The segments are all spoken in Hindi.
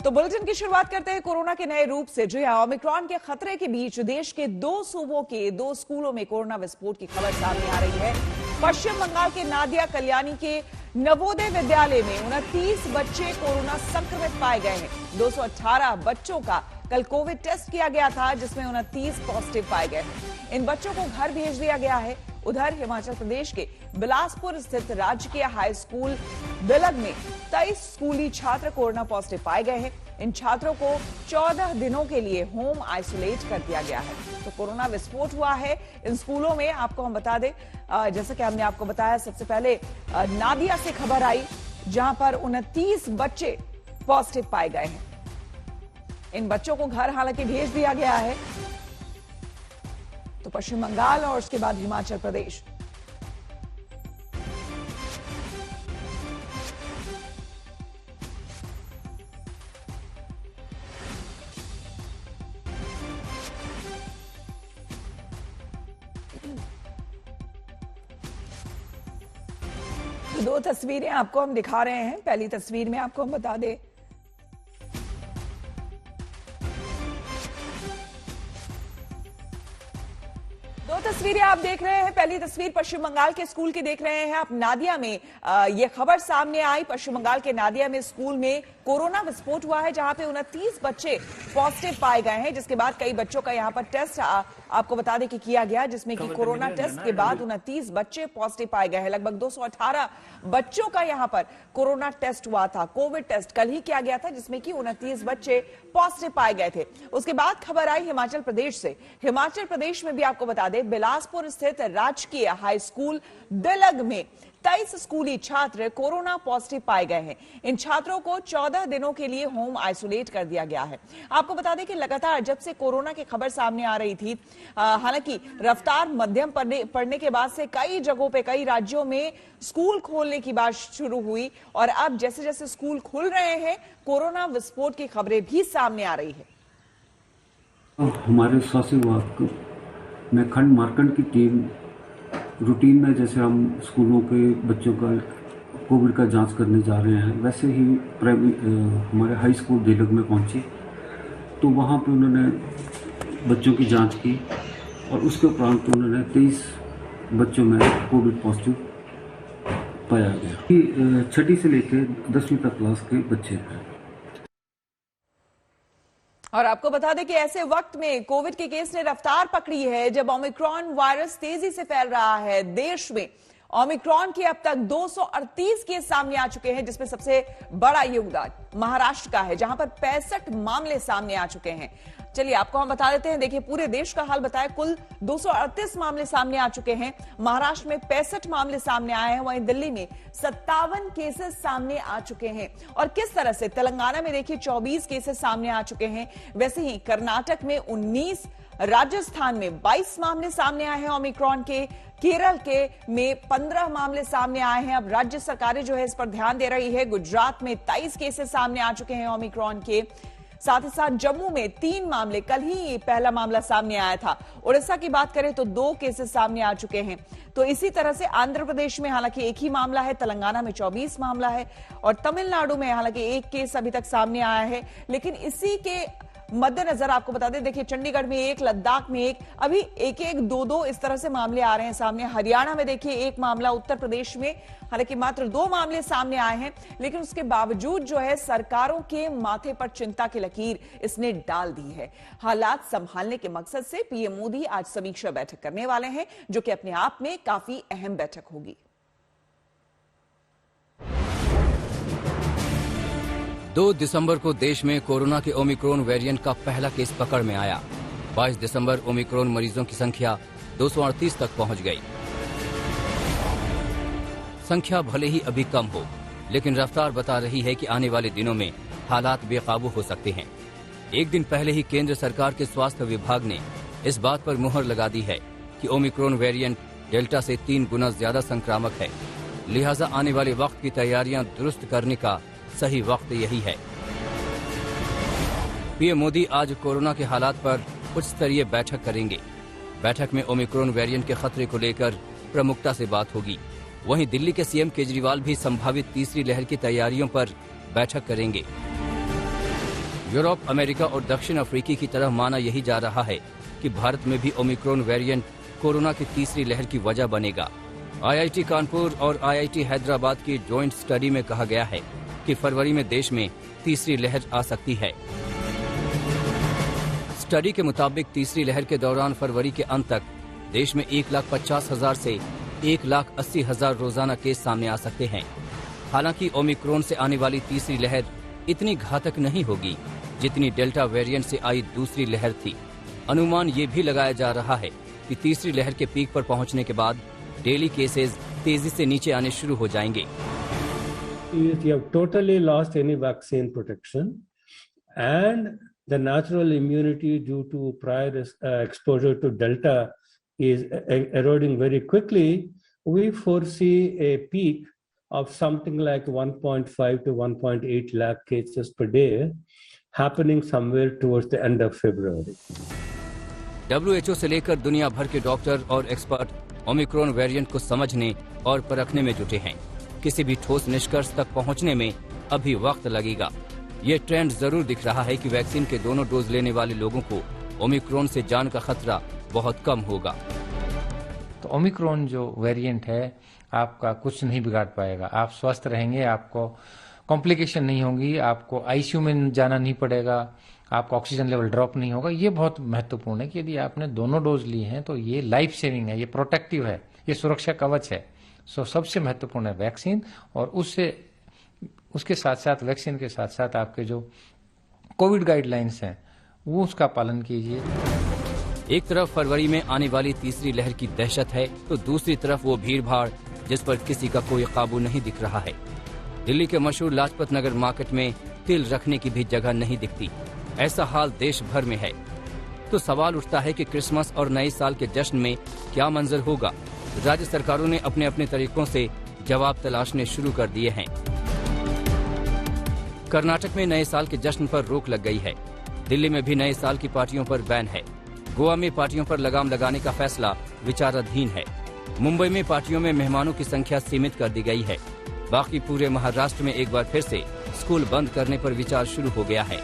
तो बुलेटिन की शुरुआत करते हैं कोरोना के नए रूप से। जी हां, ओमिक्रॉन के खतरे के बीच देश के 2 सूबों के 2 स्कूलों में कोरोना विस्फोट की खबर सामने आ रही है। पश्चिम बंगाल के नादिया कल्याणी के नवोदय विद्यालय में 29 बच्चे कोरोना संक्रमित पाए गए हैं। 218 बच्चों का कल कोविड टेस्ट किया गया था, जिसमें 29 पॉजिटिव पाए गए हैं। इन बच्चों को घर भेज दिया गया है। उधर हिमाचल प्रदेश के बिलासपुर स्थित राजकीय हाई स्कूल दिलग में 23 स्कूली छात्र कोरोना पॉजिटिव पाए गए हैं। इन छात्रों को 14 दिनों के लिए होम आइसोलेट कर दिया गया है। तो कोरोना विस्फोट हुआ है इन स्कूलों में। आपको हम बता दें, जैसा कि हमने आपको बताया, सबसे पहले नादिया से खबर आई, जहां पर 29 बच्चे पॉजिटिव पाए गए हैं। इन बच्चों को घर हालांकि भेज दिया गया है। तो पश्चिम बंगाल और उसके बाद हिमाचल प्रदेश। दो तस्वीरें आपको हम दिखा रहे हैं। पहली तस्वीर में आपको हम बता दें, दो तस्वीरें आप देख रहे हैं। पहली तस्वीर पश्चिम बंगाल के स्कूल की देख रहे हैं आप। नादिया में यह खबर सामने आई, पश्चिम बंगाल के नादिया में स्कूल में कोरोना विस्फोट हुआ है, जहां पे 29 बच्चे पॉजिटिव पाए गए हैं। जिसके बाद कई बच्चों का यहां पर टेस्ट आपको बता दें कि किया गया, जिसमें कि कोरोना टेस्ट के बाद 29 बच्चे पॉजिटिव पाए गए हैं। लगभग 218 बच्चों का यहां पर कोरोना टेस्ट हुआ था। कोविड टेस्ट कल ही किया गया था, जिसमें कि 29 बच्चे पॉजिटिव पाए गए थे। उसके बाद खबर आई हिमाचल प्रदेश से। हिमाचल प्रदेश में भी आपको बता दें, बिलासपुर स्थित राजकीय हाई स्कूल दिलग में 23 स्कूली छात्र कोरोना पॉजिटिव पाए गए हैं। इन छात्रों को 14 दिनों के लिए होम आइसोलेट कर दिया गया है। आपको बता दें कि लगातार जब से कोरोना की खबर सामने आ रही थी, हालांकि रफ्तार मध्यम पड़ने के बाद से कई जगहों पे, कई राज्यों में स्कूल खोलने की बात शुरू हुई, और अब जैसे जैसे स्कूल खुल रहे हैं, कोरोना विस्फोट की खबरें भी सामने आ रही है। हमारे स्वास्थ्य विभाग में खंड मार्कंड की टीम रूटीन में, जैसे हम स्कूलों के बच्चों का कोविड का जांच करने जा रहे हैं, वैसे ही हमारे हाई स्कूल दिलग में पहुंचे। तो वहां पे उन्होंने बच्चों की जांच की और उसके उपरांत उन्होंने 23 बच्चों में कोविड पॉजिटिव पाया गया। 6वीं से लेकर 10वीं तक क्लास के बच्चे हैं। और आपको बता दें कि ऐसे वक्त में कोविड के केस ने रफ्तार पकड़ी है, जब ओमिक्रॉन वायरस तेजी से फैल रहा है। देश में ओमिक्रॉन के अब तक 238 केस सामने आ चुके हैं, जिसमें सबसे बड़ा योगदान महाराष्ट्र का है, जहां पर 65 मामले सामने आ चुके हैं। चलिए आपको हम बता देते हैं। देखिए, पूरे देश का हाल बताया। कुल 238 मामले सामने आ चुके हैं। महाराष्ट्र में 65 मामले सामने आए हैं। वहीं दिल्ली में 57 केसेस सामने आ चुके हैं। और किस तरह से तेलंगाना में देखिए 24 केसेस सामने आ चुके हैं। वैसे ही कर्नाटक में 19, राजस्थान में 22 मामले सामने आए हैं ओमिक्रॉन के। केरल के में 15 मामले सामने आए हैं। अब राज्य सरकारें जो है इस पर ध्यान दे रही है। गुजरात में 23 केसेस सामने आ चुके हैं ओमिक्रॉन के। साथ ही साथ जम्मू में 3 मामले, कल ही पहला मामला सामने आया था। उड़ीसा की बात करें तो 2 केसेस सामने आ चुके हैं। तो इसी तरह से आंध्र प्रदेश में हालांकि 1 ही मामला है, तेलंगाना में 24 मामला है, और तमिलनाडु में हालांकि 1 केस अभी तक सामने आया है। लेकिन इसी के मद्देनजर आपको बता दें, देखिए चंडीगढ़ में 1, लद्दाख में 1, अभी 1-1, 2-2 इस तरह से मामले आ रहे हैं सामने। हरियाणा में देखिए 1 मामला, उत्तर प्रदेश में हालांकि मात्र 2 मामले सामने आए हैं। लेकिन उसके बावजूद जो है सरकारों के माथे पर चिंता की लकीर इसने डाल दी है। हालात संभालने के मकसद से पीएम मोदी आज समीक्षा बैठक करने वाले हैं, जो कि अपने आप में काफी अहम बैठक होगी। 2 दिसंबर को देश में कोरोना के ओमिक्रॉन वेरिएंट का पहला केस पकड़ में आया। 22 दिसंबर ओमिक्रॉन मरीजों की संख्या 238 तक पहुंच गई। संख्या भले ही अभी कम हो, लेकिन रफ्तार बता रही है कि आने वाले दिनों में हालात बेकाबू हो सकते हैं। एक दिन पहले ही केंद्र सरकार के स्वास्थ्य विभाग ने इस बात पर मुहर लगा दी है कि ओमिक्रॉन वेरिएंट डेल्टा से 3 गुना ज्यादा संक्रामक है। लिहाजा आने वाले वक्त की तैयारियां दुरुस्त करने का सही वक्त यही है। पीएम मोदी आज कोरोना के हालात पर उच्च स्तरीय बैठक करेंगे। बैठक में ओमिक्रॉन वेरिएंट के खतरे को लेकर प्रमुखता से बात होगी। वहीं दिल्ली के सीएम केजरीवाल भी संभावित तीसरी लहर की तैयारियों पर बैठक करेंगे। यूरोप, अमेरिका और दक्षिण अफ्रीकी की तरह माना यही जा रहा है कि भारत में भी ओमिक्रॉन वेरिएंट कोरोना की तीसरी लहर की वजह बनेगा। IIT कानपुर और IIT हैदराबाद की जॉइंट स्टडी में कहा गया है कि फरवरी में देश में तीसरी लहर आ सकती है। स्टडी के मुताबिक तीसरी लहर के दौरान फरवरी के अंत तक देश में 1,50,000 से 1,80,000 रोजाना केस सामने आ सकते हैं। हालांकि ओमिक्रॉन से आने वाली तीसरी लहर इतनी घातक नहीं होगी जितनी डेल्टा वेरिएंट से आई दूसरी लहर थी। अनुमान ये भी लगाया जा रहा है कि तीसरी लहर के पीक पर पहुंचने के बाद डेली केसेस तेजी से नीचे आने शुरू हो जाएंगे। You have totally lost any vaccine protection, and the natural immunity due to prior exposure to Delta is eroding very quickly. We foresee a peak of something like 1.5 to 1.8 lakh cases per day happening somewhere towards the end of February. WHO से लेकर दुनिया भर के डॉक्टर और एक्सपर्ट ओमिक्रॉन वेरिएंट को समझने और परखने में जुटे हैं। किसी भी ठोस निष्कर्ष तक पहुंचने में अभी वक्त लगेगा। ये ट्रेंड जरूर दिख रहा है कि वैक्सीन के दोनों डोज लेने वाले लोगों को ओमिक्रॉन से जान का खतरा बहुत कम होगा। तो ओमिक्रॉन जो वेरिएंट है आपका कुछ नहीं बिगाड़ पाएगा। आप स्वस्थ रहेंगे, आपको कॉम्प्लिकेशन नहीं होगी, आपको आईसीयू में जाना नहीं पड़ेगा, आपका ऑक्सीजन लेवल ड्रॉप नहीं होगा। ये बहुत महत्वपूर्ण है कि यदि आपने दोनों डोज लिए हैं तो ये लाइफ सेविंग है, ये प्रोटेक्टिव है, ये सुरक्षा कवच है। सो सबसे महत्वपूर्ण है वैक्सीन, और उसके साथ साथ वैक्सीन के साथ साथ आपके जो कोविड गाइडलाइंस हैं वो उसका पालन कीजिए। एक तरफ फरवरी में आने वाली तीसरी लहर की दहशत है तो दूसरी तरफ वो भीड़ भाड़ जिस पर किसी का कोई काबू नहीं दिख रहा है। दिल्ली के मशहूर लाजपत नगर मार्केट में तिल रखने की भी जगह नहीं दिखती। ऐसा हाल देश भर में है। तो सवाल उठता है कि क्रिसमस और नए साल के जश्न में क्या मंजर होगा। राज्य सरकारों ने अपने अपने तरीकों से जवाब तलाशने शुरू कर दिए हैं। कर्नाटक में नए साल के जश्न पर रोक लग गई है। दिल्ली में भी नए साल की पार्टियों पर बैन है। गोवा में पार्टियों पर लगाम लगाने का फैसला विचाराधीन है। मुंबई में पार्टियों में मेहमानों की संख्या सीमित कर दी गई है। बाकी पूरे महाराष्ट्र में एक बार फिर से स्कूल बंद करने पर विचार शुरू हो गया है।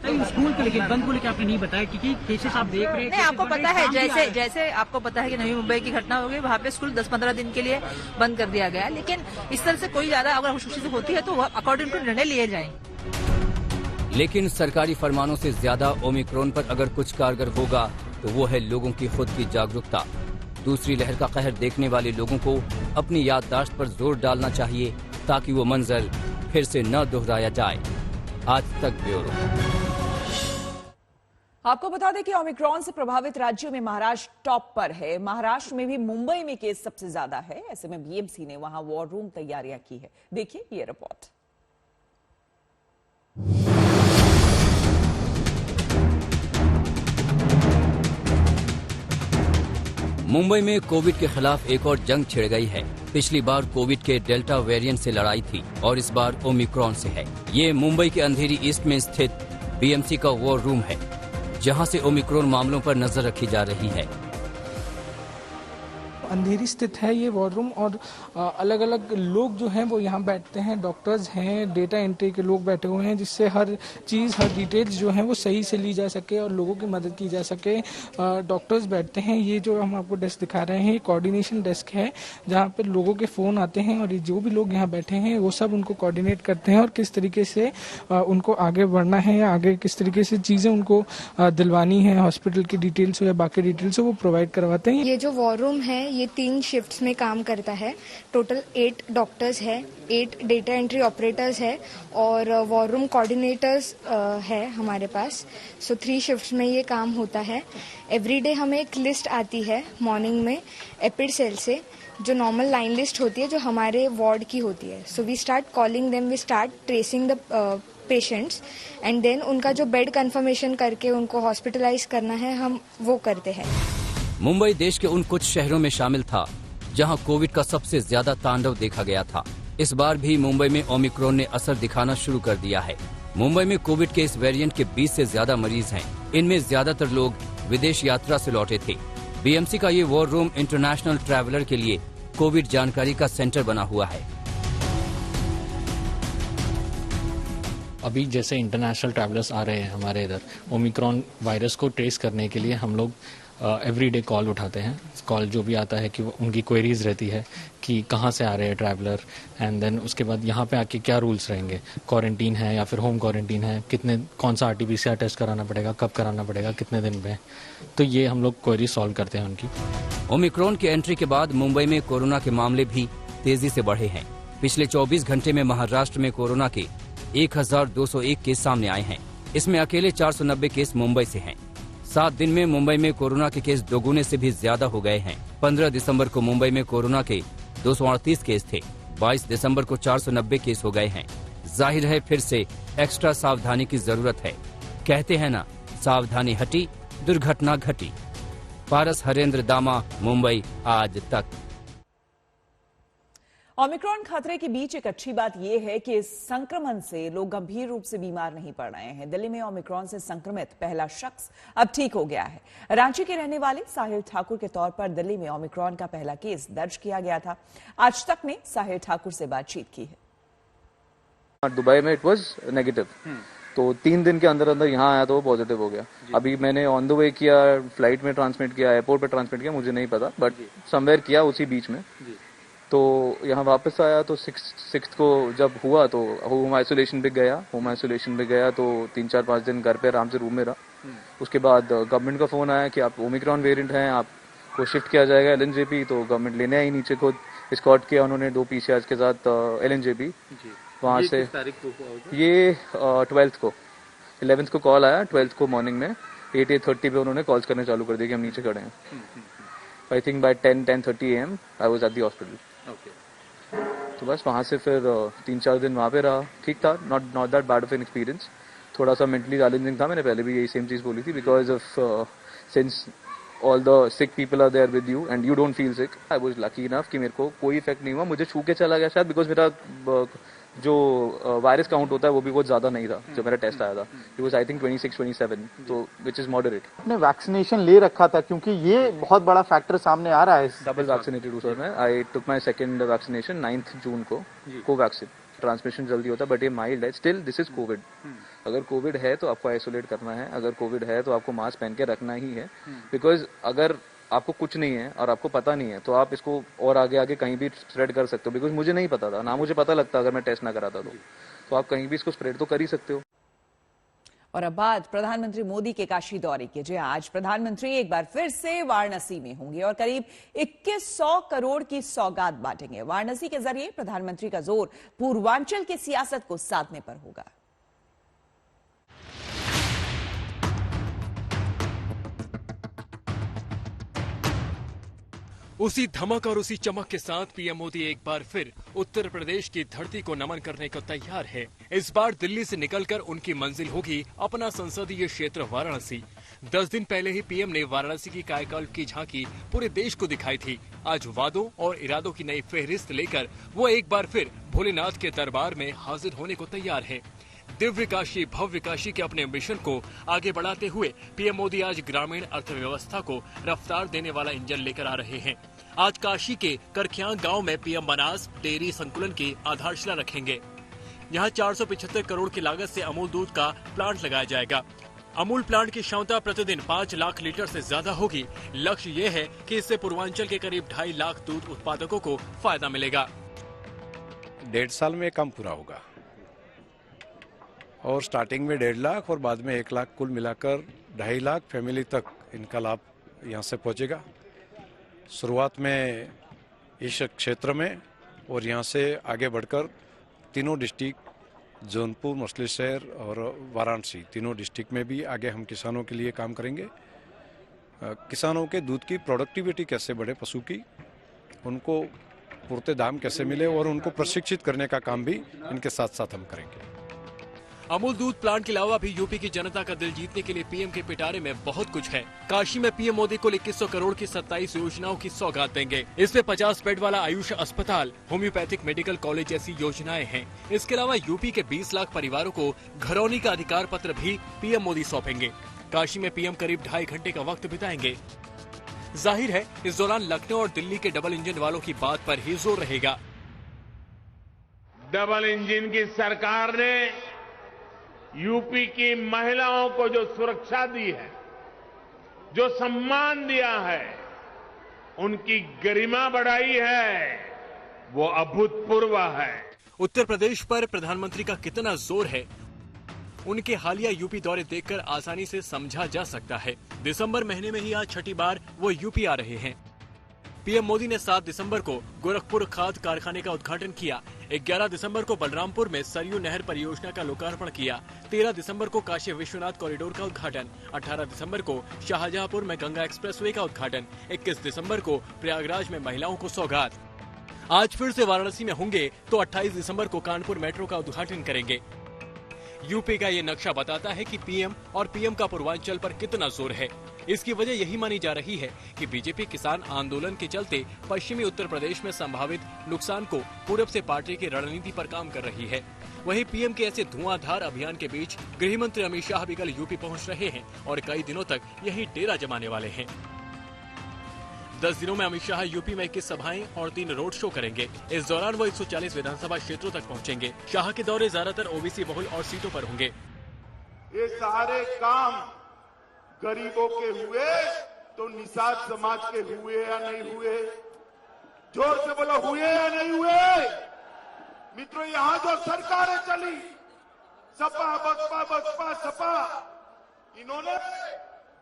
स्कूल को लेकर बंद को लेकर आपने नहीं बताया क्योंकि केसेस आप देख रहे हैं। नहीं, आपको पता है जैसे आपको पता है कि नवी मुंबई की घटना हो गई, वहाँ पे स्कूल 10-15 दिन के लिए बंद कर दिया गया। लेकिन इस तरह से कोई ज्यादा अगर खुशी होती है तो अकॉर्डिंग टू निर्णय लिए जाएं। लेकिन सरकारी फरमानों से ज्यादा ओमिक्रॉन पर अगर कुछ कारगर होगा तो वो है लोगों की खुद की जागरूकता। दूसरी लहर का कहर देखने वाले लोगों को अपनी याददाश्त पर जोर डालना चाहिए ताकि वो मंजर फिर से न दोहराया जाए। आज तक ब्यूरो। आपको बता दें कि ओमिक्रॉन से प्रभावित राज्यों में महाराष्ट्र टॉप पर है। महाराष्ट्र में भी मुंबई में केस सबसे ज्यादा है। ऐसे में बीएमसी ने वहां वॉर रूम तैयारियां की है। देखिए ये रिपोर्ट। मुंबई में कोविड के खिलाफ एक और जंग छिड़ गई है। पिछली बार कोविड के डेल्टा वेरिएंट से लड़ाई थी और इस बार ओमिक्रॉन से है। ये मुंबई के अंधेरी ईस्ट में स्थित बीएमसी का वॉर रूम है जहां से ओमिक्रॉन मामलों पर नजर रखी जा रही है। अंधेरी स्थित है ये वॉर रूम, और अलग अलग लोग जो हैं वो यहाँ बैठते हैं। डॉक्टर्स हैं, डेटा एंट्री के लोग बैठे हुए हैं जिससे हर चीज़, हर डिटेल्स जो हैं वो सही से ली जा सके और लोगों की मदद की जा सके। डॉक्टर्स बैठते हैं। ये जो हम आपको डेस्क दिखा रहे हैं, कोऑर्डिनेशन डेस्क है जहाँ पे लोगों के फ़ोन आते हैं और ये जो भी लोग यहाँ बैठे हैं वो सब उनको कोऑर्डिनेट करते हैं और किस तरीके से उनको आगे बढ़ना है या आगे किस तरीके से चीज़ें उनको दिलवानी है, हॉस्पिटल की डिटेल्स हो या बाकी डिटेल्स हो, वो प्रोवाइड करवाते हैं। ये जो वॉर रूम है ये 3 शिफ्ट्स में काम करता है। टोटल 8 डॉक्टर्स है, 8 डेटा एंट्री ऑपरेटर्स है और वॉर रूम कोऑर्डिनेटर्स है हमारे पास। सो 3 शिफ्ट्स में ये काम होता है। एवरीडे हमें एक लिस्ट आती है मॉर्निंग में एपिड सेल से, जो नॉर्मल लाइन लिस्ट होती है जो हमारे वार्ड की होती है। So we start calling them, we start tracing the patients and then उनका जो बेड कंफर्मेशन करके उनको हॉस्पिटलाइज करना है हम वो करते हैं। मुंबई देश के उन कुछ शहरों में शामिल था जहां कोविड का सबसे ज्यादा तांडव देखा गया था। इस बार भी मुंबई में ओमिक्रॉन ने असर दिखाना शुरू कर दिया है। मुंबई में कोविड के इस वेरिएंट के 20 से ज्यादा मरीज हैं। इनमें ज्यादातर लोग विदेश यात्रा से लौटे थे। बीएमसी का ये वॉर रूम इंटरनेशनल ट्रैवलर के लिए कोविड जानकारी का सेंटर बना हुआ है। अभी जैसे इंटरनेशनल ट्रैवलर्स आ रहे हैं हमारे इधर, ओमिक्रॉन वायरस को ट्रेस करने के लिए हम लोग एवरीडे कॉल उठाते हैं। कॉल जो भी आता है कि उनकी क्वेरीज रहती है कि कहाँ से आ रहे हैं ट्रैवलर, एंड देन उसके बाद यहाँ पे आके क्या रूल्स रहेंगे, क्वारंटीन है या फिर होम क्वारंटीन है, कौन सा RT-PCR टेस्ट कराना पड़ेगा, कब कराना पड़ेगा, कितने दिन में। तो ये हम लोग क्वेरी सॉल्व करते हैं उनकी। ओमिक्रॉन की एंट्री के बाद मुंबई में कोरोना के मामले भी तेजी से बढ़े हैं। पिछले 24 घंटे में महाराष्ट्र में कोरोना के 1201 केस सामने आए हैं। इसमें अकेले 490 केस मुंबई से हैं। 7 दिन में मुंबई में कोरोना के केस दोगुने से भी ज्यादा हो गए हैं। 15 दिसंबर को मुंबई में कोरोना के 238 केस थे। 22 दिसंबर को 490 केस हो गए हैं। जाहिर है फिर से एक्स्ट्रा सावधानी की जरूरत है। कहते हैं ना, सावधानी हटी दुर्घटना घटी। पारस हरेंद्र दामा, मुंबई आज तक। ओमिक्रॉन खतरे के बीच एक अच्छी बात यह है कि इस संक्रमण से लोग गंभीर रूप से बीमार नहीं पड़ रहे हैं। दिल्ली में ओमिक्रॉन से संक्रमित पहला शख्स अब ठीक हो गया है। रांची के रहने वाले साहिल ठाकुर के तौर पर दिल्ली में ओमिक्रॉन का पहला केस दर्ज किया गया था। आज तक ने साहिल ठाकुर से बातचीत की है। दुबई में इट वाज नेगेटिव, तो 3 दिन के अंदर अंदर यहाँ आया तो वो पॉजिटिव हो गया। अभी मैंने ऑन द वे किया, फ्लाइट में ट्रांसमिट किया, एयरपोर्ट पर ट्रांसमिट किया, मुझे नहीं पता, बट समवेयर किया उसी बीच में। तो यहाँ वापस आया तो 6 को जब हुआ तो होम आइसोलेशन पे गया। होम आइसोलेशन पे गया तो 3-4-5 दिन घर पे आराम से रूम में रहा। उसके बाद गवर्नमेंट का फोन आया कि आप ओमिक्रॉन वेरिएंट हैं, आपको शिफ्ट किया जाएगा LNJP। तो गवर्नमेंट लेने आई नीचे, खुद एस्कॉर्ट किया उन्होंने 2 PCRs के साथ LNJP। वहाँ से ये 12th को 11th को कॉल आया, 12th को मॉर्निंग में 8:30 पे उन्होंने कॉल्स करने चालू कर दिए कि हम नीचे खड़े हैं। I think by 10:30 AM I was at the hospital. तो बस वहाँ से फिर 3-4 दिन वहाँ पे रहा। ठीक था, not that bad of an experience. थोड़ा सा मेंटली चैलेंजिंग था, मैंने पहले भी यही सेम चीज़ बोली थी, because of since all the sick people are there with you and you don't feel sick. I was lucky enough कि मेरे को कोई इफेक्ट नहीं हुआ। मुझे छू के चला गया शायद, बिकॉज मेरा जो वायरस काउंट होता है वो भी बहुत ज्यादा नहीं था जब मेरा टेस्ट आया था। इट वाज आई थिंक 26-27, तो विच इज मॉडरेट। आपने वैक्सीनेशन ले रखा था क्योंकि ये बहुत बड़ा फैक्टर सामने आ रहा है। डबल वैक्सीनेटेड हूँ सर मैं। आई टुक माई सेकेंड वैक्सीनेशन 9 जून को, कोवैक्सीन। ट्रांसमिशन जल्दी होता है बट ये माइल्ड है। Still this is Covid. अगर कोविड है तो आपको आइसोलेट करना है, अगर कोविड है तो आपको मास्क पहन के रखना ही है। बिकॉज अगर आपको कुछ नहीं है और आपको पता नहीं है तो आप इसको और आगे कहीं भी स्प्रेड कर सकते हो। बिकॉज मुझे नहीं पता था, ना मुझे पता लगता अगर मैं टेस्ट ना कराता तो आप कहीं भी इसको स्प्रेड तो कर ही सकते हो। और अब बात प्रधानमंत्री मोदी के काशी दौरे की। जी आज प्रधानमंत्री एक बार फिर से वाराणसी में होंगे और करीब 2100 करोड़ की सौगात बांटेंगे। वाराणसी के जरिए प्रधानमंत्री का जोर पूर्वांचल की सियासत को साधने पर होगा। उसी धमक और उसी चमक के साथ पीएम मोदी एक बार फिर उत्तर प्रदेश की धरती को नमन करने को तैयार है। इस बार दिल्ली से निकलकर उनकी मंजिल होगी अपना संसदीय क्षेत्र वाराणसी। 10 दिन पहले ही पीएम ने वाराणसी की कायाकल्प की झांकी पूरे देश को दिखाई थी। आज वादों और इरादों की नई फेहरिस्त लेकर वो एक बार फिर भोलेनाथ के दरबार में हाजिर होने को तैयार है। दिव्य काशी भव्य काशी के अपने मिशन को आगे बढ़ाते हुए पीएम मोदी आज ग्रामीण अर्थव्यवस्था को रफ्तार देने वाला इंजन लेकर आ रहे हैं। आज काशी के करख्यांग गांव में पीएम बनास डेयरी संकुलन की आधारशिला रखेंगे। यहां 475 करोड़ की लागत से अमूल दूध का प्लांट लगाया जाएगा। अमूल प्लांट की क्षमता प्रतिदिन 5 लाख लीटर से ज्यादा होगी। लक्ष्य ये है कि इससे पूर्वांचल के करीब 2.5 लाख दूध उत्पादकों को फायदा मिलेगा। 1.5 साल में काम पूरा होगा और स्टार्टिंग में 1.5 लाख और बाद में 1 लाख, कुल मिलाकर 2.5 लाख फैमिली तक इनका लाभ यहाँ से पहुँचेगा। शुरुआत में इस क्षेत्र में और यहाँ से आगे बढ़कर तीनों डिस्ट्रिक्ट जौनपुर, मछली शहर और वाराणसी, तीनों डिस्ट्रिक्ट में भी आगे हम किसानों के लिए काम करेंगे। किसानों के दूध की प्रोडक्टिविटी कैसे बढ़े, पशु की, उनको पूर्ते दाम कैसे मिले और उनको प्रशिक्षित करने का काम भी इनके साथ साथ हम करेंगे। अमूल दूध प्लांट के अलावा भी यूपी की जनता का दिल जीतने के लिए पीएम के पिटारे में बहुत कुछ है। काशी में पीएम मोदी को 2100 करोड़ की 27 योजनाओं की सौगात देंगे। इसमें 50 बेड वाला आयुष अस्पताल, होम्योपैथिक मेडिकल कॉलेज जैसी योजनाएं हैं। इसके अलावा यूपी के 20 लाख परिवारों को घरौनी का अधिकार पत्र भी पीएम मोदी सौंपेंगे। काशी में पीएम करीब 2.5 घंटे का वक्त बिताएंगे। जाहिर है इस दौरान लखनऊ और दिल्ली के डबल इंजन वालों की बात पर ही जोर रहेगा। डबल इंजन की सरकार ने यूपी की महिलाओं को जो सुरक्षा दी है, जो सम्मान दिया है, उनकी गरिमा बढ़ाई है, वो अभूतपूर्व है। उत्तर प्रदेश पर प्रधानमंत्री का कितना जोर है, उनके हालिया यूपी दौरे देखकर आसानी से समझा जा सकता है। दिसंबर महीने में ही आज छठी बार वो यूपी आ रहे हैं। पीएम मोदी ने 7 दिसंबर को गोरखपुर खाद कारखाने का उद्घाटन किया। 11 दिसंबर को बलरामपुर में सरयू नहर परियोजना का लोकार्पण किया। 13 दिसंबर को काशी विश्वनाथ कॉरिडोर का उद्घाटन। 18 दिसंबर को शाहजहांपुर में गंगा एक्सप्रेसवे का उद्घाटन। 21 दिसंबर को प्रयागराज में महिलाओं को सौगात। आज फिर से वाराणसी में होंगे तो 28 दिसंबर को कानपुर मेट्रो का उद्घाटन करेंगे। यूपी का ये नक्शा बताता है कि पीएम और पीएम का पूर्वांचल पर कितना जोर है। इसकी वजह यही मानी जा रही है कि बीजेपी किसान आंदोलन के चलते पश्चिमी उत्तर प्रदेश में संभावित नुकसान को पूरब से पार्टी की रणनीति पर काम कर रही है। वहीं पीएम के ऐसे धुआंधार अभियान के बीच गृह मंत्री अमित शाह भी कल यूपी पहुंच रहे हैं और कई दिनों तक यही डेरा जमाने वाले हैं। 10 दिनों में अमित शाह यूपी में 21 सभाएं और 3 रोड शो करेंगे। इस दौरान वो 140 विधानसभा क्षेत्रों तक पहुंचेंगे। शाह के दौरे ज्यादातर ओबीसी बहुल और सीटों पर होंगे। ये सारे काम गरीबों के हुए तो निषाद समाज के हुए या नहीं हुए? जोर से बोलो, हुए या नहीं हुए? मित्रों, यहां जो सरकारें चली, सपा बसपा बसपा सपा, इन्होंने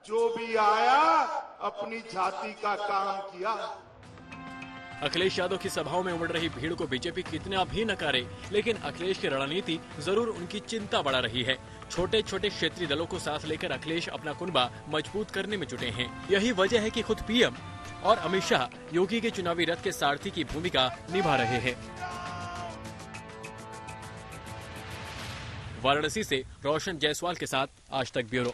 जो भी आया अपनी जाति का काम किया। अखिलेश यादव की सभाओं में उमड़ रही भीड़ को बीजेपी कितना भी नकारे, लेकिन अखिलेश की रणनीति जरूर उनकी चिंता बढ़ा रही है। छोटे छोटे क्षेत्रीय दलों को साथ लेकर अखिलेश अपना कुनबा मजबूत करने में जुटे हैं। यही वजह है कि खुद पीएम और अमित शाह योगी के चुनावी रथ के सारथी की भूमिका निभा रहे हैं। वाराणसी से रोशन जायसवाल के साथ आज तक ब्यूरो।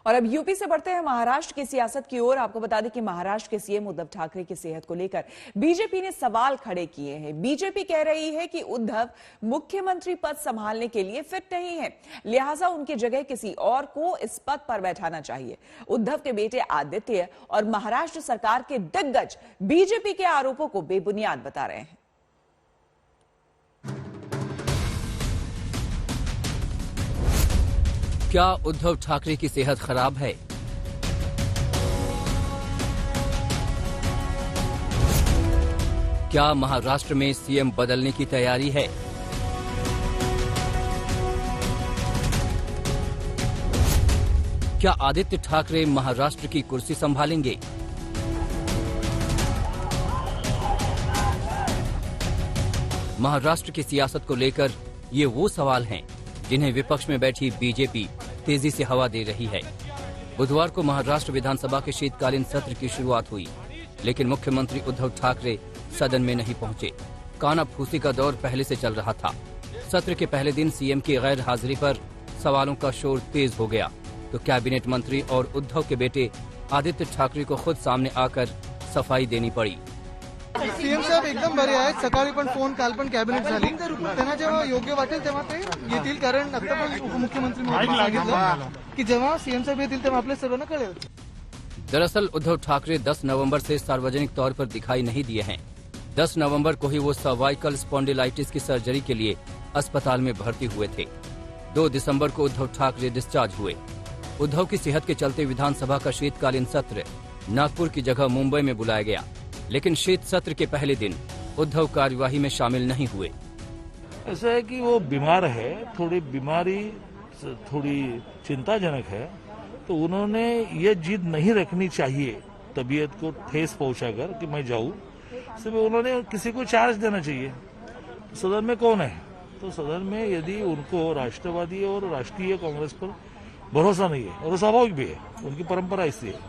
और अब यूपी से बढ़ते हैं महाराष्ट्र की सियासत की ओर। आपको बता दें कि महाराष्ट्र के सीएम उद्धव ठाकरे की सेहत को लेकर बीजेपी ने सवाल खड़े किए हैं। बीजेपी कह रही है कि उद्धव मुख्यमंत्री पद संभालने के लिए फिट नहीं है, लिहाजा उनकी जगह किसी और को इस पद पर बैठाना चाहिए। उद्धव के बेटे आदित्य और महाराष्ट्र सरकार के दिग्गज बीजेपी के आरोपों को बेबुनियाद बता रहे हैं। क्या उद्धव ठाकरे की सेहत खराब है? क्या महाराष्ट्र में सीएम बदलने की तैयारी है? क्या आदित्य ठाकरे महाराष्ट्र की कुर्सी संभालेंगे? महाराष्ट्र की सियासत को लेकर ये वो सवाल हैं जिन्हें विपक्ष में बैठी बीजेपी तेजी से हवा दे रही है। बुधवार को महाराष्ट्र विधानसभा के शीतकालीन सत्र की शुरुआत हुई, लेकिन मुख्यमंत्री उद्धव ठाकरे सदन में नहीं पहुंचे। कानाफूसी का दौर पहले से चल रहा था। सत्र के पहले दिन सीएम की गैर हाजिरी पर सवालों का शोर तेज हो गया, तो कैबिनेट मंत्री और उद्धव के बेटे आदित्य ठाकरे को खुद सामने आकर सफाई देनी पड़ी। सीएम साहेब एकदम बरे आहेत. सकाळी पण फोन, काल पण कॅबिनेट झाली. त्यांना जेव्हा योग्य वाटेल तेव्हा ते येतील, कारण आता पण उपमुख्यमंत्री महोदयांनी सांगितलं की जेव्हा सीएम साहेब येतील तेव्हा आपल्या सर्वांना कळेल. दरअसल उद्धव ठाकरे 10 नवंबर से सार्वजनिक तौर पर दिखाई नहीं दिए हैं। 10 नवंबर को ही वो सर्वाइकल स्पॉन्डिलाइटिस की सर्जरी के लिए अस्पताल में भर्ती हुए थे। 2 दिसंबर को उद्धव ठाकरे डिस्चार्ज हुए। उद्धव की सेहत के चलते विधानसभा का शीतकालीन सत्र नागपुर की जगह मुंबई में बुलाया गया, लेकिन शीत सत्र के पहले दिन उद्धव कार्यवाही में शामिल नहीं हुए। ऐसा है कि वो बीमार है, थोड़ी बीमारी थोड़ी चिंताजनक है, तो उन्होंने ये जिद नहीं रखनी चाहिए तबीयत को ठेस पहुंचाकर कि मैं जाऊं। सिर्फ उन्होंने किसी को चार्ज देना चाहिए। सदन में कौन है, तो सदन में यदि उनको राष्ट्रवादी और राष्ट्रीय कांग्रेस पर भरोसा नहीं है, और स्वाभाविक भी है, उनकी परंपरा ऐसी है,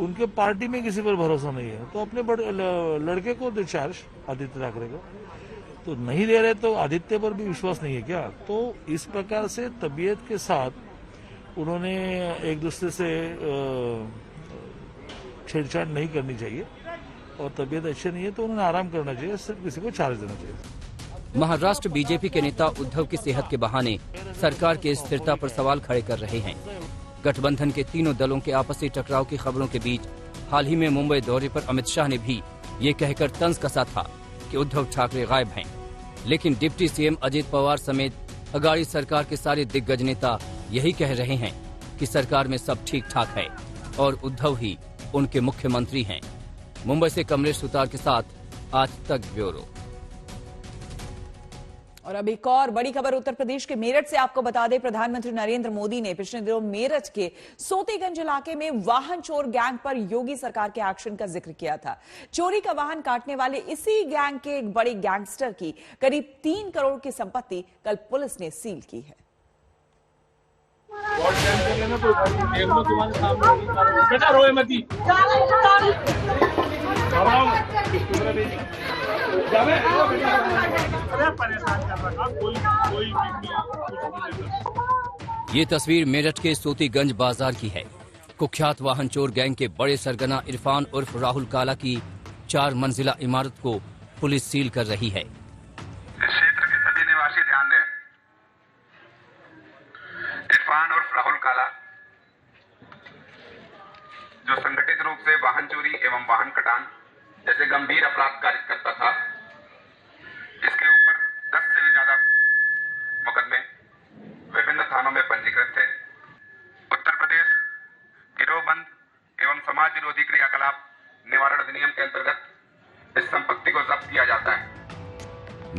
उनके पार्टी में किसी पर भरोसा नहीं है, तो अपने लड़के को दे चार्ज, आदित्य ठाकरे को। तो नहीं दे रहे तो आदित्य पर भी विश्वास नहीं है क्या? तो इस प्रकार से तबीयत के साथ उन्होंने एक दूसरे से छेड़छाड़ नहीं करनी चाहिए, और तबीयत अच्छी नहीं है तो उन्होंने आराम करना चाहिए, सिर्फ किसी को चार्ज देना चाहिए। महाराष्ट्र बीजेपी के नेता उद्धव की सेहत के बहाने सरकार की स्थिरता पर सवाल खड़े कर रहे हैं। गठबंधन के तीनों दलों के आपसी टकराव की खबरों के बीच हाल ही में मुंबई दौरे पर अमित शाह ने भी ये कहकर तंज कसा था कि उद्धव ठाकरे गायब हैं, लेकिन डिप्टी सीएम अजित पवार समेत अगाड़ी सरकार के सारे दिग्गज नेता यही कह रहे हैं कि सरकार में सब ठीक ठाक है और उद्धव ही उनके मुख्यमंत्री हैं। मुंबई से कमलेश सुतार के साथ आज तक ब्यूरो। और अब एक और बड़ी खबर उत्तर प्रदेश के मेरठ से आपको बता दें, प्रधानमंत्री नरेंद्र मोदी ने पिछले दिनों मेरठ के सोतीगंज इलाके में वाहन चोर गैंग पर योगी सरकार के एक्शन का जिक्र किया था। चोरी का वाहन काटने वाले इसी गैंग के एक बड़े गैंगस्टर की करीब 3 करोड़ की संपत्ति कल पुलिस ने सील की है। बेटा रोए मती। ये तस्वीर मेरठ के सोतीगंज बाजार की है। कुख्यात वाहन चोर गैंग के बड़े सरगना इरफान उर्फ राहुल काला की 4 मंजिला इमारत को पुलिस सील कर रही है। इस क्षेत्र के सभी निवासी ध्यान दें। इरफान उर्फ राहुल काला जो संगठित रूप से वाहन चोरी एवं वाहन कटान जैसे गंभीर अपराध कार्य करता था, इसके ऊपर 10 से भी ज्यादा मुकदमे विभिन्न थानों में पंजीकृत थे। उत्तर प्रदेश गिरोहबंद एवं समाज विरोधी क्रियाकलाप निवारण अधिनियम के अंतर्गत इस संपत्ति को जब्त किया जाता है।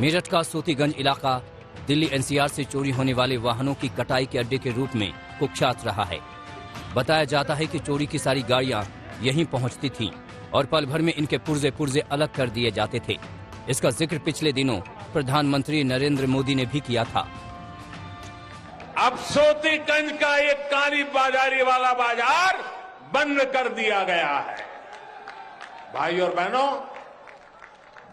मेरठ का सोतीगंज इलाका दिल्ली एनसीआर से चोरी होने वाले वाहनों की कटाई के अड्डे के रूप में कुख्यात रहा है। बताया जाता है कि चोरी की सारी गाड़ियां यहीं पहुंचती थीं और पल भर में इनके पुर्जे अलग कर दिए जाते थे। इसका जिक्र पिछले दिनों प्रधानमंत्री नरेंद्र मोदी ने भी किया था। अब सोतीगंज का एक काली बाजारी वाला बाजार बंद कर दिया गया है। भाई और बहनों,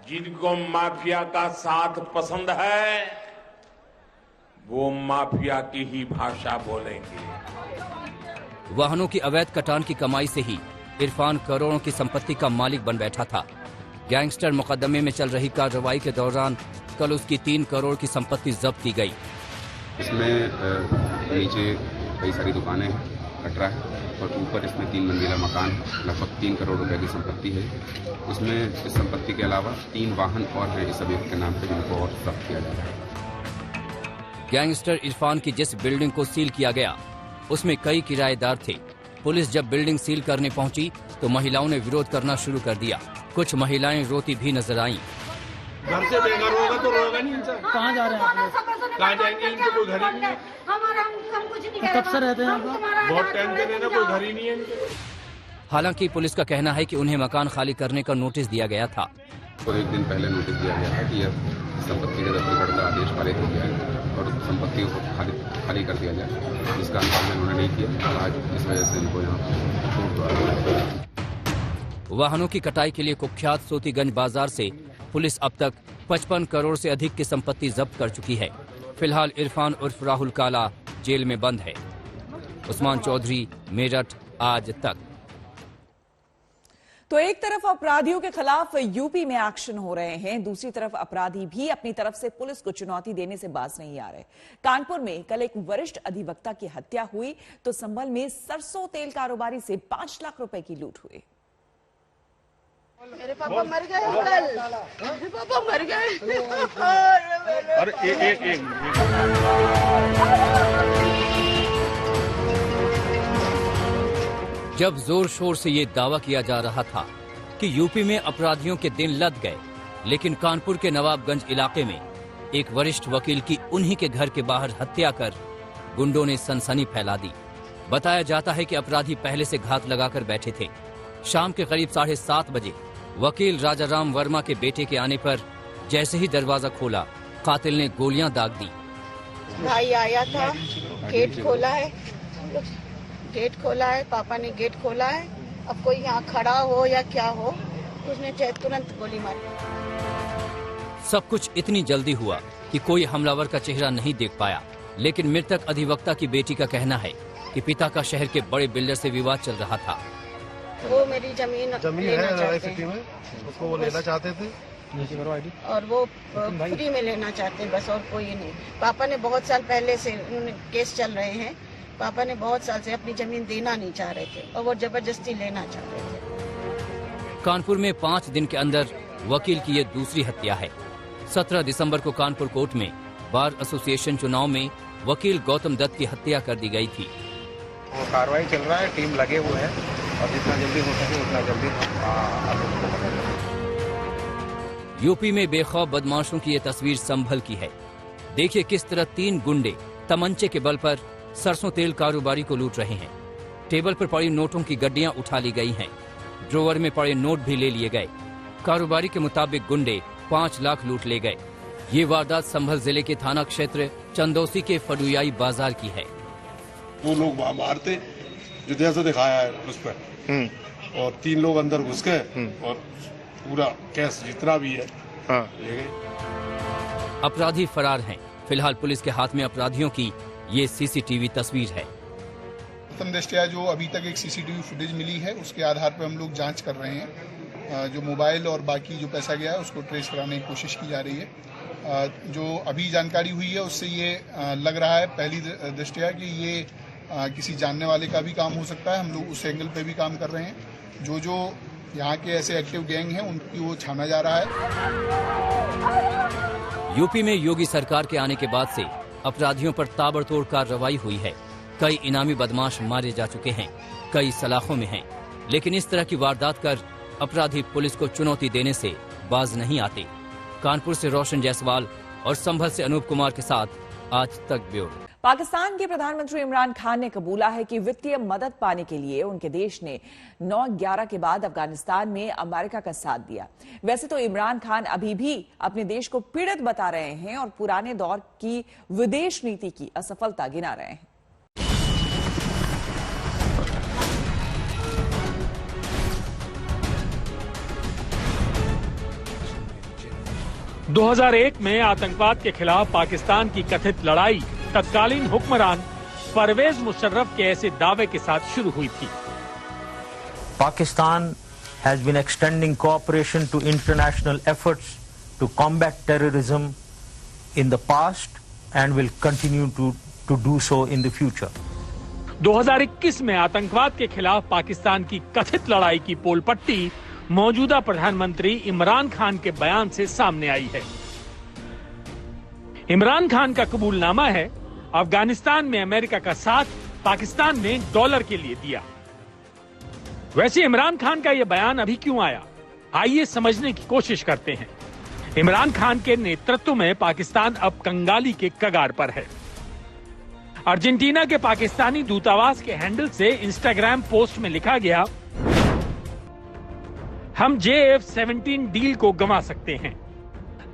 जिनको माफिया का साथ पसंद है वो माफिया की ही भाषा बोलेंगे। वाहनों की अवैध कटान की कमाई से ही इरफान करोड़ों की संपत्ति का मालिक बन बैठा था। गैंगस्टर मुकदमे में चल रही कार्रवाई के दौरान कल उसकी 3 करोड़ की संपत्ति जब्त की गई। इसमें नीचे कई सारी दुकानें कटरा है और ऊपर इसमें 3 मंजिला मकान, लगभग 3 करोड़ रुपए की संपत्ति है। इसमें इस संपत्ति के अलावा 3 वाहन और हैं इस अभियुक्त के नाम पे, जिनको और जब्त किया जा रहा है। गैंगस्टर इरफान की जिस बिल्डिंग को सील किया गया उसमें कई किराएदार थे। पुलिस जब बिल्डिंग सील करने पहुंची तो महिलाओं ने विरोध करना शुरू कर दिया। कुछ महिलाएं रोती भी नजर आईं। घर से बेघर होगा तो रोगा नहीं इंसान। कहाँ जा रहे हैं आप लोग? कहाँ जाएंगे? इनके कोई घर ही नहीं है। कब से रहते हैं? बहुत टाइम से रहना, कोई घर ही नहीं है इनके। हालांकि पुलिस का कहना है कि उन्हें मकान खाली करने का नोटिस दिया गया था। और 1 दिन पहले नोटिस दिया गया है कि यह संपत्ति के जब्त का आदेश पारित हो गया है और संपत्ति को खाली कर दिया जाए, जिसका अनुपालन उन्होंने नहीं किया। आज इस वजह से इनको यहाँ छूट दो। वाहनों की कटाई के लिए कुख्यात सोतीगंज बाजार से पुलिस अब तक 55 करोड़ से अधिक की संपत्ति जब्त कर चुकी है। फिलहाल इरफान उर्फ राहुल काला जेल में बंद है। उस्मान चौधरी, मेरठ, आज तक। तो एक तरफ अपराधियों के खिलाफ यूपी में एक्शन हो रहे हैं, दूसरी तरफ अपराधी भी अपनी तरफ से पुलिस को चुनौती देने से बाज नहीं आ रहे। कानपुर में कल एक वरिष्ठ अधिवक्ता की हत्या हुई तो संभल में सरसों तेल कारोबारी से 5 लाख रुपए की लूट हुई। मेरे पापा मर गए कल। मेरे पापा मर गए। अरे एक जब जोर शोर से ये दावा किया जा रहा था कि यूपी में अपराधियों के दिन लद गए, लेकिन कानपुर के नवाबगंज इलाके में एक वरिष्ठ वकील की उन्हीं के घर के बाहर हत्या कर गुंडों ने सनसनी फैला दी। बताया जाता है कि अपराधी पहले से घात लगाकर बैठे थे। शाम के करीब 7:30 बजे वकील राजाराम वर्मा के बेटे के आने पर जैसे ही दरवाजा खोला, कातिल ने गोलियां दाग दी। भाई आया था, गेट खोला है, पापा ने गेट खोला है। अब कोई यहाँ खड़ा हो या क्या हो, उसने तुरंत गोली मारी। सब कुछ इतनी जल्दी हुआ कि कोई हमलावर का चेहरा नहीं देख पाया, लेकिन मृतक अधिवक्ता की बेटी का कहना है कि पिता का शहर के बड़े बिल्डर से विवाद चल रहा था। वो मेरी जमीन लेना चाहते सिटी में, उसको वो लेना चाहते थे और वो फ्री में लेना चाहते हैं, बस और कोई नहीं। पापा ने बहुत साल पहले से केस चल रहे हैं, पापा ने बहुत साल से अपनी जमीन देना नहीं चाह रहे थे और वो जबरदस्ती लेना चाह रहे थे। कानपुर में 5 दिन के अंदर वकील की ये दूसरी हत्या है। 17 दिसंबर को कानपुर कोर्ट में बार एसोसिएशन चुनाव में वकील गौतम दत्त की हत्या कर दी गई थी। वो कार्रवाई चल रहा है, टीम लगे हुए हैं और जितना जल्दी हो सके उतना जल्दी आरोपी को पकड़ लेंगे। यूपी में बेखौफ बदमाशों की ये तस्वीर संभल की है। देखिए किस तरह 3 गुंडे तमंचे के बल पर सरसों तेल कारोबारी को लूट रहे हैं। टेबल पर पड़ी नोटों की गड्डियां उठा ली गई हैं। ड्रोवर में पड़े नोट भी ले लिए गए। कारोबारी के मुताबिक गुंडे 5 लाख लूट ले गए। ये वारदात संभल जिले के थाना क्षेत्र चंदौसी के फडुयाई बाजार की है। वो लोग वहाँ बाहर थे जो जैसे दिखाया है उस पर, और 3 लोग अंदर घुस गए और पूरा कैश जितना भी है ले गए। अपराधी फरार हैं। फिलहाल पुलिस के हाथ में अपराधियों की ये सीसीटीवी तस्वीर है। प्रथम दृष्टया जो अभी तक एक सीसीटीवी फुटेज मिली है उसके आधार पर हम लोग जांच कर रहे हैं। जो मोबाइल और बाकी जो पैसा गया है उसको ट्रेस कराने की कोशिश की जा रही है। जो अभी जानकारी हुई है उससे ये लग रहा है पहली दृष्टया कि ये किसी जानने वाले का भी काम हो सकता है। हम लोग उस एंगल पे भी काम कर रहे हैं। जो यहाँ के ऐसे एक्टिव गैंग हैं उनकी वो छाना जा रहा है। यूपी में योगी सरकार के आने के बाद से अपराधियों पर ताबड़तोड़ कार्रवाई हुई है। कई इनामी बदमाश मारे जा चुके हैं, कई सलाखों में हैं। लेकिन इस तरह की वारदात कर अपराधी पुलिस को चुनौती देने से बाज नहीं आते। कानपुर से रोशन जायसवाल और संभल से अनूप कुमार के साथ आज तक ब्यूरो। पाकिस्तान के प्रधानमंत्री इमरान खान ने कबूला है कि वित्तीय मदद पाने के लिए उनके देश ने 9/11 के बाद अफगानिस्तान में अमेरिका का साथ दिया। वैसे तो इमरान खान अभी भी अपने देश को पीड़ित बता रहे हैं और पुराने दौर की विदेश नीति की असफलता गिना रहे हैं। 2001 में आतंकवाद के खिलाफ पाकिस्तान की कथित लड़ाई तत्कालीन हुक्मरान परवेज मुशर्रफ के ऐसे दावे के साथ शुरू हुई थी। Pakistan has been extending cooperation to international efforts to combat terrorism in the past and will continue to do so in the future. 2021 में आतंकवाद के खिलाफ पाकिस्तान की कथित लड़ाई की पोलपट्टी मौजूदा प्रधानमंत्री इमरान खान के बयान से सामने आई है। इमरान खान का कबूलनामा है अफगानिस्तान में अमेरिका का साथ पाकिस्तान ने डॉलर के लिए दिया। वैसे इमरान खान का यह बयान अभी क्यों आया, आइए समझने की कोशिश करते हैं। इमरान खान के नेतृत्व में पाकिस्तान अब कंगाली के कगार पर है। अर्जेंटीना के पाकिस्तानी दूतावास के हैंडल से इंस्टाग्राम पोस्ट में लिखा गया, हम JF-17 डील को गंवा सकते हैं।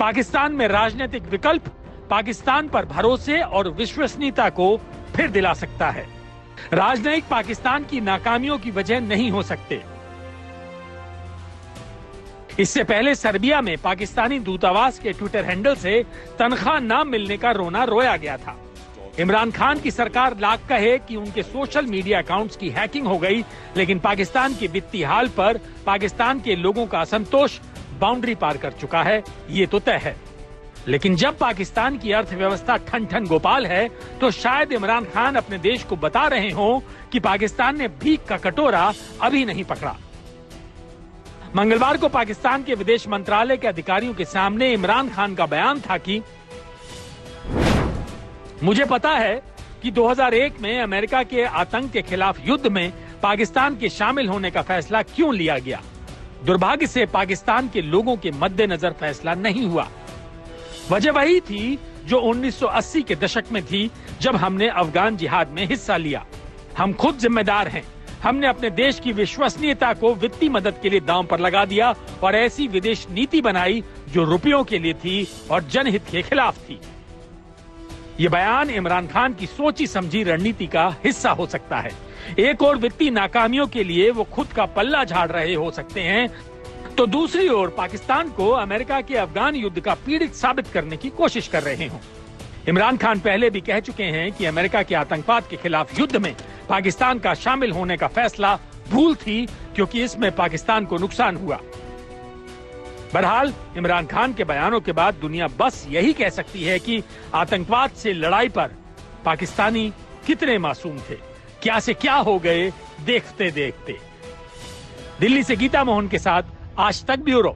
पाकिस्तान में राजनीतिक विकल्प पाकिस्तान पर भरोसे और विश्वसनीयता को फिर दिला सकता है। राजनयिक पाकिस्तान की नाकामियों की वजह नहीं हो सकते। इससे पहले सर्बिया में पाकिस्तानी दूतावास के ट्विटर हैंडल से तनख्वाह न मिलने का रोना रोया गया था। इमरान खान की सरकार लाख कहे कि उनके सोशल मीडिया अकाउंट्स की हैकिंग हो गई, लेकिन पाकिस्तान के वित्तीय हाल पर पाकिस्तान के लोगों का असंतोष बाउंड्री पार कर चुका है, ये तो तय है। लेकिन जब पाकिस्तान की अर्थव्यवस्था ठन ठन गोपाल है, तो शायद इमरान खान अपने देश को बता रहे हों कि पाकिस्तान ने भीख का कटोरा अभी नहीं पकड़ा। मंगलवार को पाकिस्तान के विदेश मंत्रालय के अधिकारियों के सामने इमरान खान का बयान था कि मुझे पता है कि 2001 में अमेरिका के आतंक के खिलाफ युद्ध में पाकिस्तान के शामिल होने का फैसला क्यों लिया गया। दुर्भाग्य से पाकिस्तान के लोगों के मद्देनजर फैसला नहीं हुआ। वजह वही थी जो 1980 के दशक में थी, जब हमने अफगान जिहाद में हिस्सा लिया। हम खुद जिम्मेदार हैं। हमने अपने देश की विश्वसनीयता को वित्तीय मदद के लिए दांव पर लगा दिया और ऐसी विदेश नीति बनाई जो रुपयों के लिए थी और जनहित के खिलाफ थी। ये बयान इमरान खान की सोची समझी रणनीति का हिस्सा हो सकता है। एक और वित्तीय नाकामियों के लिए वो खुद का पल्ला झाड़ रहे हो सकते हैं, तो दूसरी ओर पाकिस्तान को अमेरिका के अफगान युद्ध का पीड़ित साबित करने की कोशिश कर रहे हों। इमरान खान पहले भी कह चुके हैं कि अमेरिका के आतंकवाद के खिलाफ युद्ध में पाकिस्तान का शामिल होने का फैसला भूल थी, क्योंकि इसमें पाकिस्तान को नुकसान हुआ। बहरहाल इमरान खान के बयानों के बाद दुनिया बस यही कह सकती है कि आतंकवाद से लड़ाई पर पाकिस्तानी कितने मासूम थे, क्या से क्या हो गए देखते देखते। दिल्ली से गीता मोहन के साथ आज तक ब्यूरो।